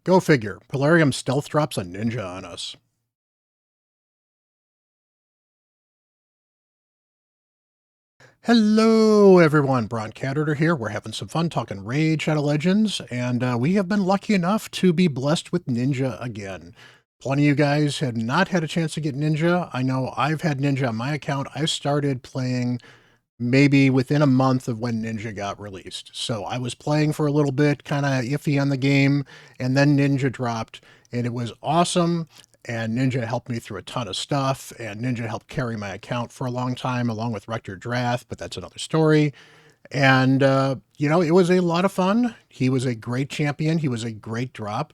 Go figure. Polarium stealth drops a ninja on us. Hello, everyone. Bront CatHerder here. We're having some fun talking Raid Shadow Legends, and we have been lucky enough to be blessed with Ninja again. Plenty of you guys have not had a chance to get Ninja. I know I've had Ninja on my account. I started playing maybe within a month of when Ninja got released. So I was playing for a little bit, kind of iffy on the game, and then Ninja dropped, and it was awesome. And Ninja helped me through a ton of stuff, and Ninja helped carry my account for a long time, along with Rector Drath, but that's another story. And, it was a lot of fun. He was a great champion. He was a great drop.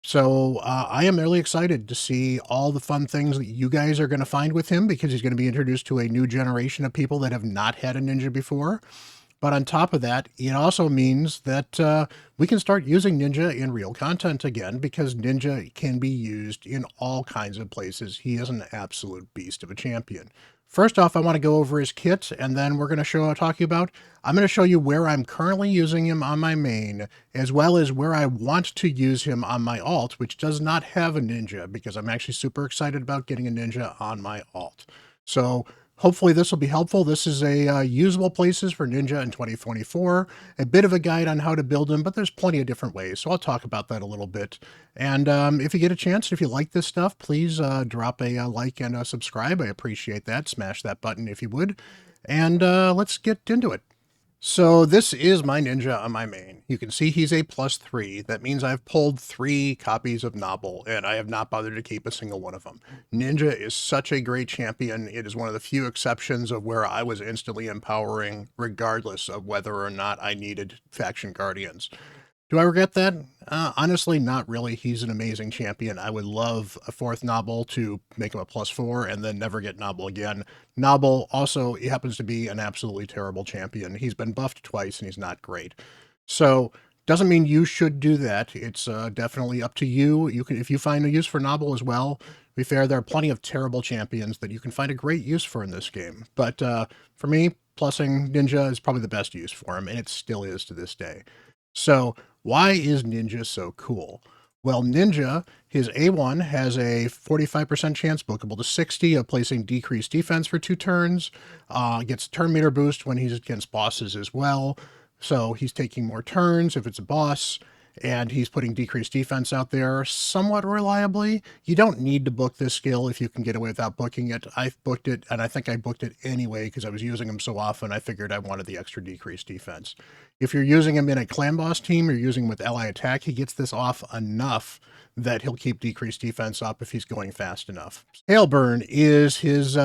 So I am really excited to see all the fun things that you guys are going to find with him because he's going to be introduced to a new generation of people that have not had a ninja before. But on top of that, it also means that we can start using Ninja in real content again because Ninja can be used in all kinds of places. He is an absolute beast of a champion. First off, I want to go over his kit, and then we're going to talk about. I'm going to show you where I'm currently using him on my main, as well as where I want to use him on my alt, which does not have a ninja, because I'm actually super excited about getting a ninja on my alt. So hopefully this will be helpful. This is a usable places for Ninja in 2024, a bit of a guide on how to build them, but there's plenty of different ways. So I'll talk about that a little bit. And if you get a chance, if you like this stuff, please drop a like and a subscribe. I appreciate that. Smash that button if you would. And let's get into it. So this is my ninja on my main. You can see he's a +3. That means I've pulled 3 copies of Novel, and I have not bothered to keep a single one of them. Ninja is such a great champion. It is one of the few exceptions of where I was instantly empowering, regardless of whether or not I needed faction guardians. Do I regret that? Honestly, not really. He's an amazing champion. I would love a 4th Noble to make him a +4 and then never get Noble again. Noble also, he happens to be an absolutely terrible champion. He's been buffed twice and he's not great. So, doesn't mean you should do that. It's definitely up to you. You can, if you find a use for Noble as well, to be fair, there are plenty of terrible champions that you can find a great use for in this game. But for me, plussing Ninja is probably the best use for him, and it still is to this day. So, why is Ninja so cool? Well, Ninja, his A1 has a 45% chance bookable to 60 of placing decreased defense for 2 turns. Gets turn meter boost when he's against bosses as well. So he's taking more turns if it's a boss, and he's putting decreased defense out there somewhat reliably. You don't need to book this skill if you can get away without booking it. I've booked it, and I think I booked it anyway because I was using him so often. I figured I wanted the extra decreased defense. If you're using him in a clan boss team, you're using him with ally attack, he gets this off enough that he'll keep decreased defense up if he's going fast enough. Hail Burn is his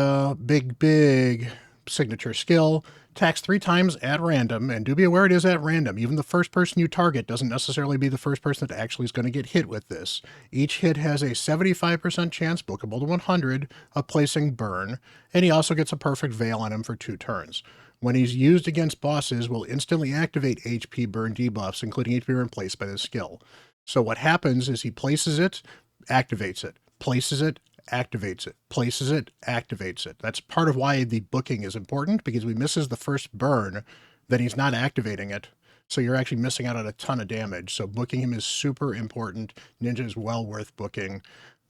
big signature skill. Attacks 3 times at random, and do be aware it is at random. Even the first person you target doesn't necessarily be the first person that actually is going to get hit with this. Each hit has a 75% chance, bookable to 100, of placing burn, and he also gets a perfect veil on him for 2 turns. When he's used against bosses, will instantly activate HP burn debuffs, including HP burn placed by this skill. So what happens is he places it, activates it, places it, activates it, places it, activates it. That's part of why the booking is important, because if he misses the first burn, then he's not activating it. So you're actually missing out on a ton of damage. So booking him is super important. Ninja is well worth booking.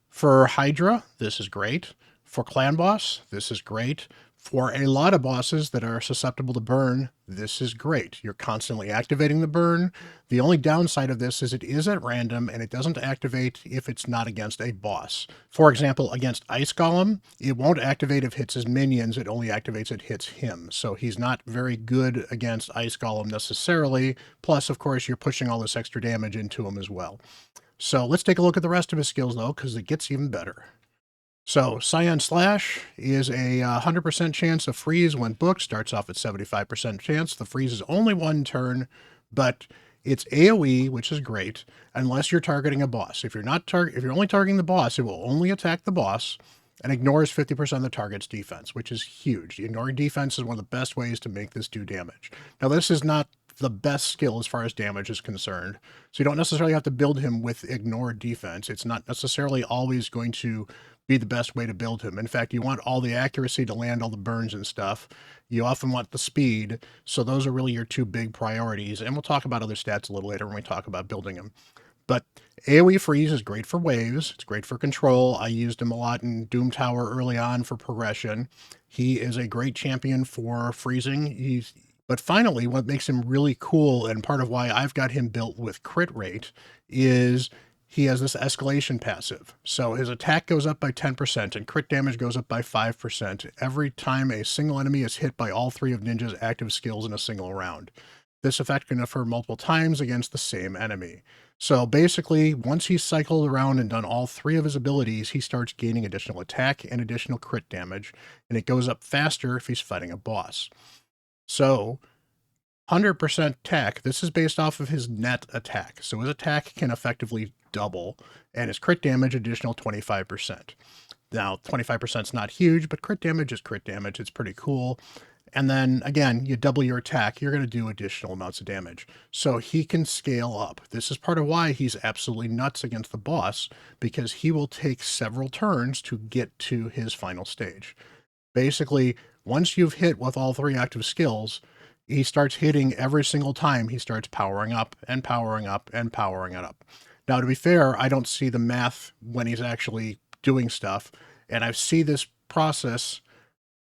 For Hydra, this is great. For Clan Boss, this is great. For a lot of bosses that are susceptible to burn, this is great. You're constantly activating the burn. The only downside of this is it is at random and it doesn't activate if it's not against a boss. For example, against Ice Golem, it won't activate if it hits his minions. It only activates if it hits him. So he's not very good against Ice Golem necessarily. Plus, of course, you're pushing all this extra damage into him as well. So let's take a look at the rest of his skills, though, because it gets even better. So, Scion Slash is a 100% chance of freeze when booked. Starts off at 75% chance. The freeze is only 1 turn, but it's AoE, which is great, unless you're targeting a boss. If you're only targeting the boss, it will only attack the boss and ignores 50% of the target's defense, which is huge. Ignoring defense is one of the best ways to make this do damage. Now, this is not the best skill as far as damage is concerned, so you don't necessarily have to build him with ignored defense. It's not necessarily always going to be the best way to build him. In fact, you want all the accuracy to land all the burns and stuff. You often want the speed, so those are really your 2 big priorities, and we'll talk about other stats a little later when we talk about building him. But AoE freeze is great for waves. It's great for control. I used him a lot in Doom Tower early on for progression. He is a great champion for freezing. But finally, what makes him really cool, and part of why I've got him built with crit rate, is he has this escalation passive. So his attack goes up by 10% and crit damage goes up by 5% every time a single enemy is hit by all 3 of Ninja's active skills in a single round. This effect can occur multiple times against the same enemy. So basically, once he's cycled around and done all 3 of his abilities, he starts gaining additional attack and additional crit damage, and it goes up faster if he's fighting a boss. So 100% attack, this is based off of his net attack. So his attack can effectively double, and his crit damage additional 25%. Now, 25% is not huge, but crit damage is crit damage. It's pretty cool. And then again, you double your attack, you're going to do additional amounts of damage. So he can scale up. This is part of why he's absolutely nuts against the boss, because he will take several turns to get to his final stage. Basically, once you've hit with all 3 active skills, he starts hitting every single time. He starts powering up and powering up and powering it up. Now, to be fair, I don't see the math when he's actually doing stuff, and I see this process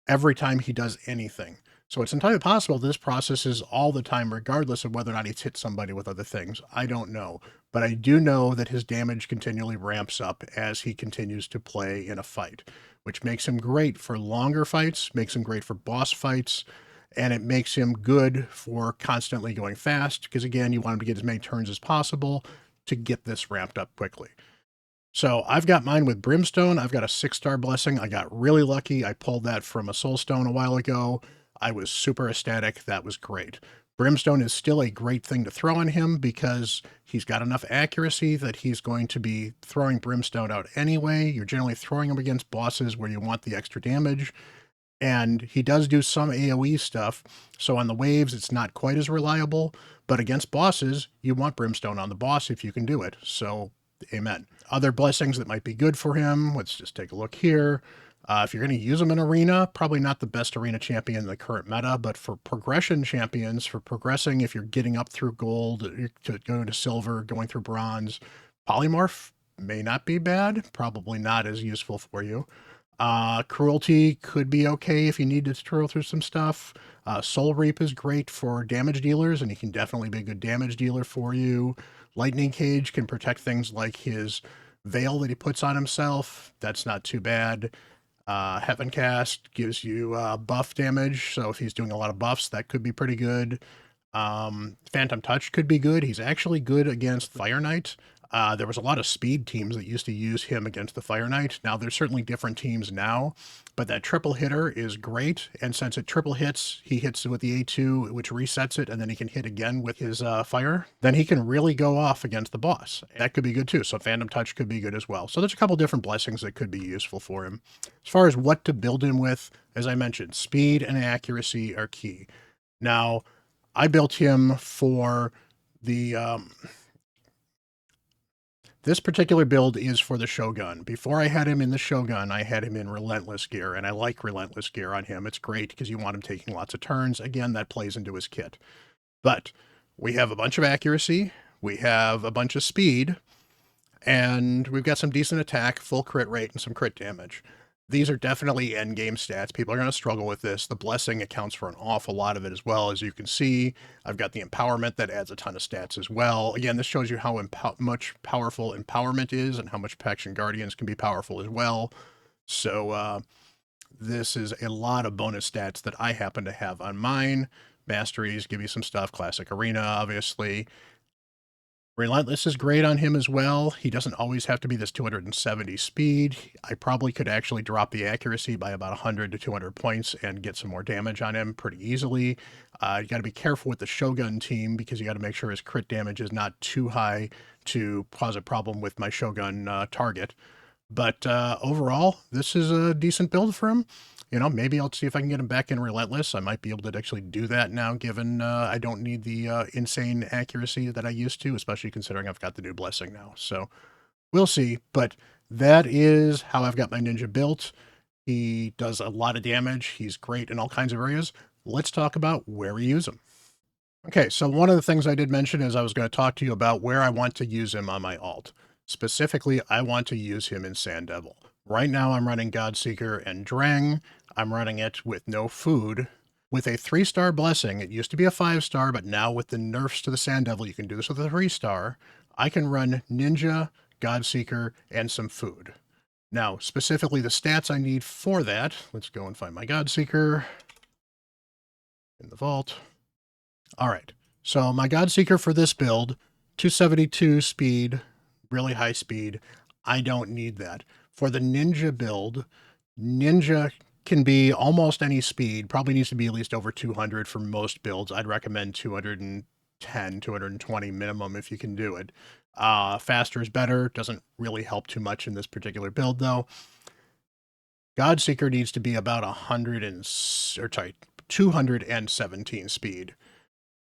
every time he does anything. So it's entirely possible this process is all the time, regardless of whether or not he's hit somebody with other things. I don't know. But I do know that his damage continually ramps up as he continues to play in a fight, which makes him great for longer fights, makes him great for boss fights, and it makes him good for constantly going fast, because again, you want him to get as many turns as possible to get this ramped up quickly. So I've got mine with Brimstone. I've got a 6-star blessing. I got really lucky. I pulled that from a Soul Stone a while ago. I was super ecstatic. That was great. Brimstone is still a great thing to throw on him because he's got enough accuracy that he's going to be throwing Brimstone out anyway. You're generally throwing him against bosses where you want the extra damage. And he does do some AoE stuff. So on the waves, it's not quite as reliable. But against bosses, you want Brimstone on the boss if you can do it. So amen. Other blessings that might be good for him. Let's just take a look here. If you're going to use him in arena, probably not the best arena champion in the current meta, but for progression champions, for progressing, if you're getting up through gold, to going to silver, going through bronze, polymorph may not be bad. Probably not as useful for you. Cruelty could be okay if you need to throw through some stuff. Soul Reap is great for damage dealers, and he can definitely be a good damage dealer for you. Lightning Cage can protect things like his veil that he puts on himself. That's not too bad. Heaven Cast gives you buff damage, so if he's doing a lot of buffs, that could be pretty good. Phantom Touch could be good. He's actually good against Fire Knight. There was a lot of speed teams that used to use him against the Fire Knight. Now, there's certainly different teams now, but that triple hitter is great. And since it triple hits, he hits with the A2, which resets it, and then he can hit again with his fire. Then he can really go off against the boss. That could be good too. So Phantom Touch could be good as well. So there's a couple different blessings that could be useful for him. As far as what to build him with, as I mentioned, speed and accuracy are key. Now, I built him for the... This particular build is for the Shogun. Before I had him in the Shogun, I had him in Relentless gear, and I like Relentless gear on him. It's great because you want him taking lots of turns. Again, that plays into his kit. But we have a bunch of accuracy, we have a bunch of speed, and we've got some decent attack, full crit rate, and some crit damage. These are definitely endgame stats. People are going to struggle with this. The blessing accounts for an awful lot of it as well. As you can see, I've got the empowerment that adds a ton of stats as well. Again, this shows you how much powerful empowerment is and how much Paction Guardians can be powerful as well. So this is a lot of bonus stats that I happen to have on mine. Masteries give you some stuff. Classic Arena, obviously. Relentless is great on him as well. He doesn't always have to be this 270 speed. I probably could actually drop the accuracy by about 100 to 200 points and get some more damage on him pretty easily. You got to be careful with the Shogun team because you got to make sure his crit damage is not too high to cause a problem with my Shogun target. But overall, this is a decent build for him. You know, maybe I'll see if I can get him back in Relentless. I might be able to actually do that now, given I don't need the insane accuracy that I used to, especially considering I've got the new blessing now. So we'll see. But that is how I've got my ninja built. He does a lot of damage. He's great in all kinds of areas. Let's talk about where we use him. Okay, so one of the things I did mention is I was going to talk to you about where I want to use him on my alt. Specifically, I want to use him in Sand Devil. Right now, I'm running Godseeker and Drang. I'm running it with no food. With a 3-star blessing, it used to be a 5-star, but now with the nerfs to the Sand Devil, you can do this with a 3-star. I can run Ninja, Godseeker, and some food. Now, specifically the stats I need for that, let's go and find my Godseeker in the vault. All right, so my Godseeker for this build, 272 speed, really high speed. I don't need that. For the Ninja build, Ninja can be almost any speed, probably needs to be at least over 200 for most builds. I'd recommend 210, 220 minimum if you can do it. Faster is better, doesn't really help too much in this particular build though. Godseeker needs to be about 217 speed.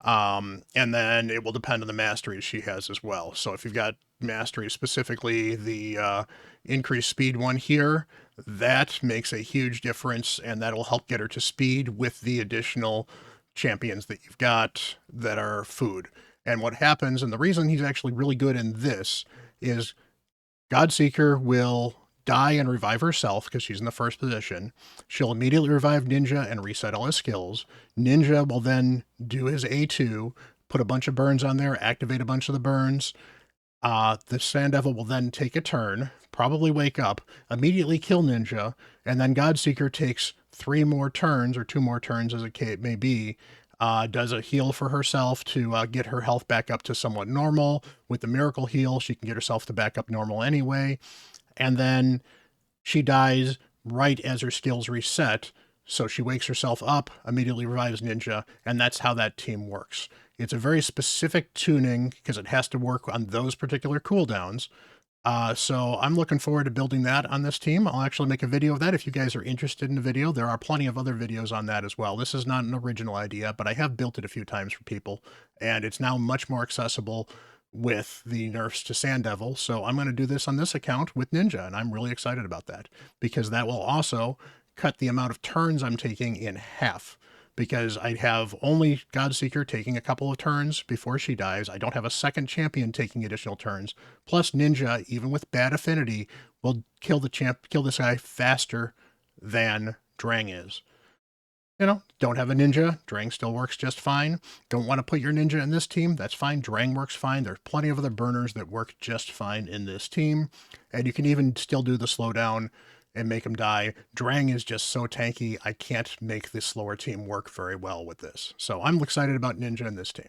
And then it will depend on the masteries she has as well. So if you've got mastery, specifically the increased speed one here, that makes a huge difference, and that'll help get her to speed with the additional champions that you've got that are food. And what happens, and the reason he's actually really good in this, is Godseeker will die and revive herself because she's in the first position. She'll immediately revive Ninja and reset all his skills. Ninja will then do his A2, put a bunch of burns on there, activate a bunch of the burns. The Sand Devil will then take a turn, probably wake up, immediately kill Ninja, and then Godseeker takes 3 more turns, or 2 more turns as it may be, does a heal for herself to get her health back up to somewhat normal. With the miracle heal, she can get herself to back up normal anyway. And then she dies right as her skills reset. So she wakes herself up, immediately revives Ninja, and that's how that team works. It's a very specific tuning because it has to work on those particular cooldowns. So I'm looking forward to building that on this team. I'll actually make a video of that if you guys are interested in the video. There are plenty of other videos on that as well. This is not an original idea, but I have built it a few times for people, and it's now much more accessible with the nerfs to Sand Devil. So I'm going to do this on this account with Ninja, and I'm really excited about that because that will also cut the amount of turns I'm taking in half, because I have only Godseeker taking a couple of turns before she dies. I don't have a second champion taking additional turns. Plus Ninja, even with bad affinity, will kill this guy faster than Drang is. You know, don't have a Ninja, Drang still works just fine. Don't want to put your Ninja in this team, that's fine. Drang works fine. There's plenty of other burners that work just fine in this team. And you can even still do the slowdown and make him die. Drang is just so tanky, I can't make this slower team work very well with this. So I'm excited about Ninja in this team.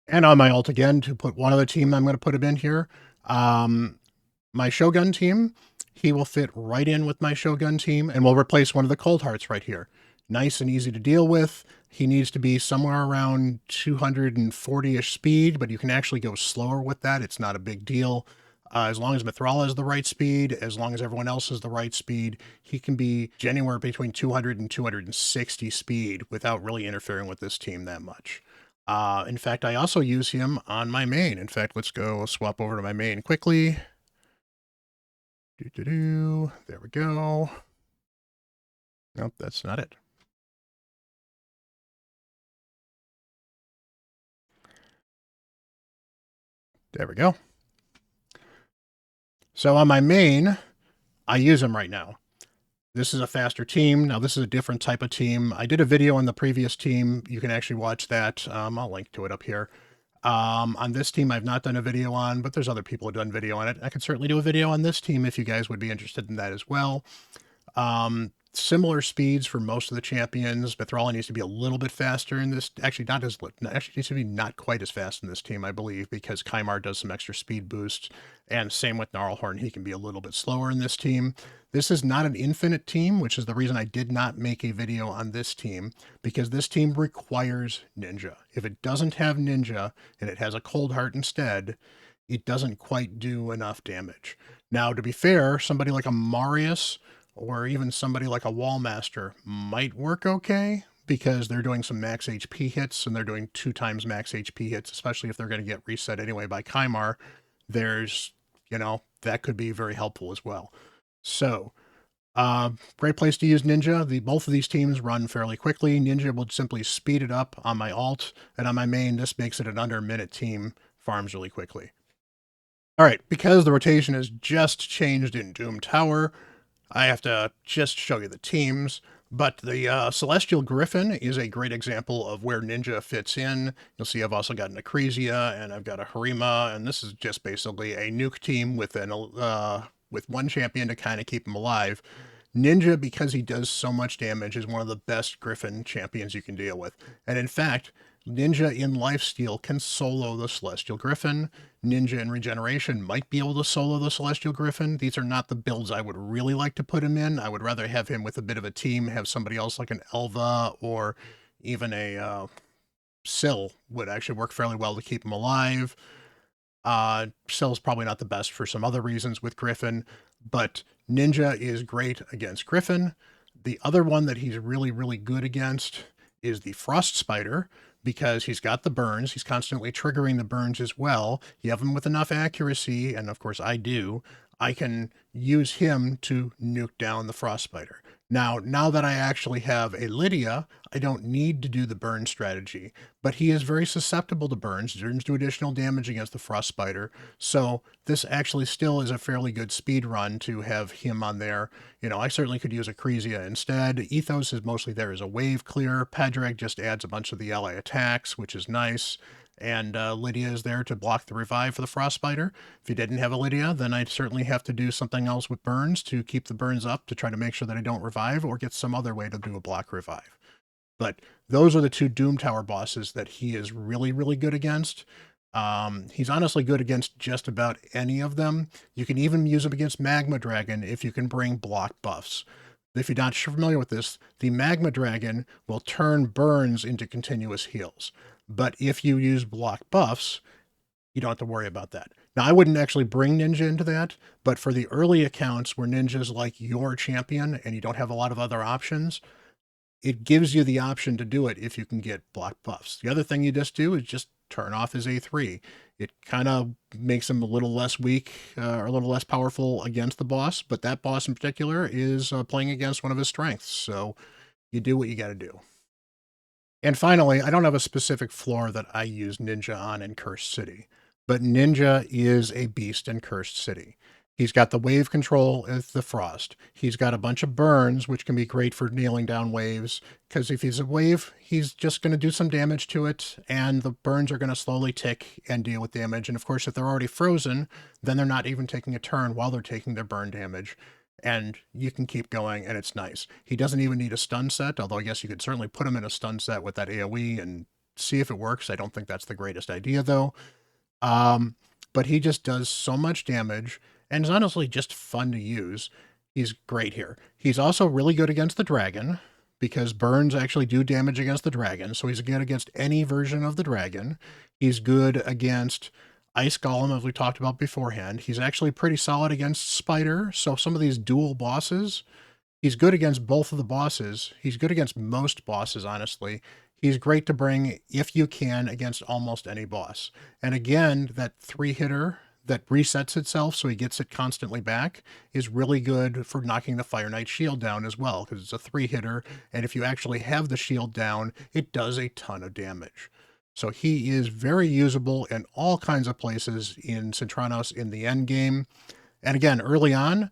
And on my ult again, to put one other team I'm going to put him in here, my Shogun team, he will fit right in with my Shogun team, and we'll replace one of the Cold Hearts right here. Nice and easy to deal with. He needs to be somewhere around 240-ish speed, but you can actually go slower with that. It's not a big deal. As long as Mithrala is the right speed, as long as everyone else is the right speed, he can be anywhere between 200 and 260 speed without really interfering with this team that much. In fact, I also use him on my main. In fact, let's go swap over to my main quickly. There we go. Nope, that's not it. There we go. So on my main, I use him right now. This is a faster team. Now, this is a different type of team. I did a video on the previous team. You can actually watch that. I'll link to it up here. On this team, I've not done a video on, but there's other people who have done video on it. I could certainly do a video on this team if you guys would be interested in that as well. Similar speeds for most of the champions. Mithrala needs to be a little bit faster in this. Actually, needs to be not quite as fast in this team, I believe, because Kymar does some extra speed boosts. And same with Gnarlhorn, he can be a little bit slower in this team. This is not an infinite team, which is the reason I did not make a video on this team, because this team requires Ninja. If it doesn't have Ninja and it has a Cold Heart instead, it doesn't quite do enough damage. Now, to be fair, somebody like a Marius or even somebody like a Wallmaster might work okay, because they're doing some max HP hits, and they're doing 2 times max HP hits, especially if they're going to get reset anyway by Kymar. There's, that could be very helpful as well. So, great place to use Ninja. Both of these teams run fairly quickly. Ninja would simply speed it up on my alt, and on my main, this makes it an under-minute team, farms really quickly. All right, because the rotation has just changed in Doom Tower, I have to just show you the teams. But the Celestial Griffin is a great example of where Ninja fits in. You'll see I've also got an Acresia and I've got a Harima, and this is just basically a nuke team with one champion to kind of keep him alive. Ninja, because he does so much damage, is one of the best Griffin champions you can deal with. And in fact, Ninja in Lifesteal can solo the Celestial Griffin. Ninja in Regeneration might be able to solo the Celestial Griffin. These are not the builds I would really like to put him in. I would rather have him with a bit of a team, have somebody else like an Elva or even a Syl would actually work fairly well to keep him alive. Syl's probably not the best for some other reasons with Griffin, but Ninja is great against Griffin. The other one that he's really, really good against is the Frost Spider, because he's got the burns. He's constantly triggering the burns as well. You have him with enough accuracy, and of course I do. I can use him to nuke down the Frost Spider. Now that I actually have a Lydia, I don't need to do the burn strategy, but he is very susceptible to burns. Burns do additional damage against the Frost Spider, so this actually still is a fairly good speed run to have him on there. You know, I certainly could use Acresia instead. Ethos is mostly there as a wave clear. Padraig just adds a bunch of the ally attacks, which is nice. And Lydia is there to block the revive for the Frost Spider. If you didn't have a Lydia, then I'd certainly have to do something else with burns to keep the burns up to try to make sure that I don't revive, or get some other way to do a block revive. But those are the two Doom Tower bosses that he is really, really good against. He's honestly good against just about any of them. You can even use him against Magma Dragon if you can bring block buffs. If you're not familiar with this, the Magma Dragon will turn burns into continuous heals. But if you use block buffs, you don't have to worry about that. Now, I wouldn't actually bring Ninja into that, but for the early accounts where Ninja's like your champion and you don't have a lot of other options, it gives you the option to do it if you can get block buffs. The other thing you just do is just turn off his A3. It kind of makes him a little less weak or a little less powerful against the boss, but that boss in particular is playing against one of his strengths, so you do what you got to do. And finally, I don't have a specific floor that I use Ninja on in Cursed City, but Ninja is a beast in Cursed City. He's got the wave control with the frost. He's got a bunch of burns, which can be great for nailing down waves, because if he's a wave, he's just going to do some damage to it, and the burns are going to slowly tick and deal with damage. And of course, if they're already frozen, then they're not even taking a turn while they're taking their burn damage. And you can keep going, and it's nice. He doesn't even need a stun set, although I guess you could certainly put him in a stun set with that AoE and see if it works. I don't think that's the greatest idea, though. But he just does so much damage, and is honestly just fun to use. He's great here. He's also really good against the dragon, because burns actually do damage against the dragon, so he's good against any version of the dragon. He's good against Ice Golem, as we talked about beforehand. He's actually pretty solid against Spider, so some of these dual bosses, he's good against both of the bosses. He's good against most bosses, honestly. He's great to bring, if you can, against almost any boss. And again, that 3-hitter that resets itself so he gets it constantly back is really good for knocking the Fire Knight shield down as well, because it's a 3-hitter, and if you actually have the shield down, it does a ton of damage. So he is very usable in all kinds of places in Centranos in the end game. And again, early on,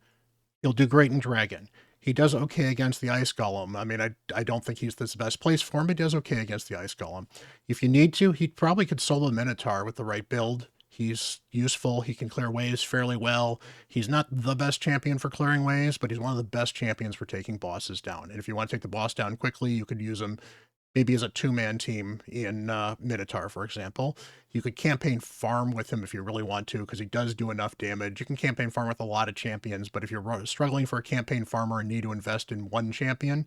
he'll do great in Dragon. He does okay against the Ice Golem. I mean, I don't think he's the best place for him, but he does okay against the Ice Golem. If you need to, he probably could solo Minotaur with the right build. He's useful. He can clear waves fairly well. He's not the best champion for clearing waves, but he's one of the best champions for taking bosses down. And if you want to take the boss down quickly, you could use him maybe as a 2-man team in Minotaur, for example. You could campaign farm with him if you really want to, because he does do enough damage. You can campaign farm with a lot of champions, but if you're struggling for a campaign farmer and need to invest in one champion,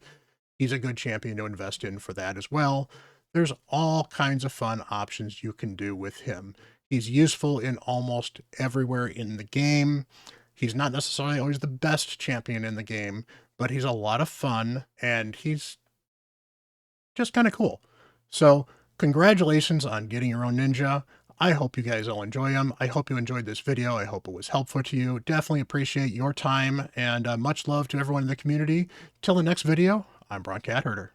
he's a good champion to invest in for that as well. There's all kinds of fun options you can do with him. He's useful in almost everywhere in the game. He's not necessarily always the best champion in the game, but he's a lot of fun, and he's just kind of cool. So congratulations on getting your own Ninja. I hope you guys all enjoy them. I hope you enjoyed this video. I hope it was helpful to you. Definitely appreciate your time, and much love to everyone in the community. Till the next video, I'm Bront CatHerder.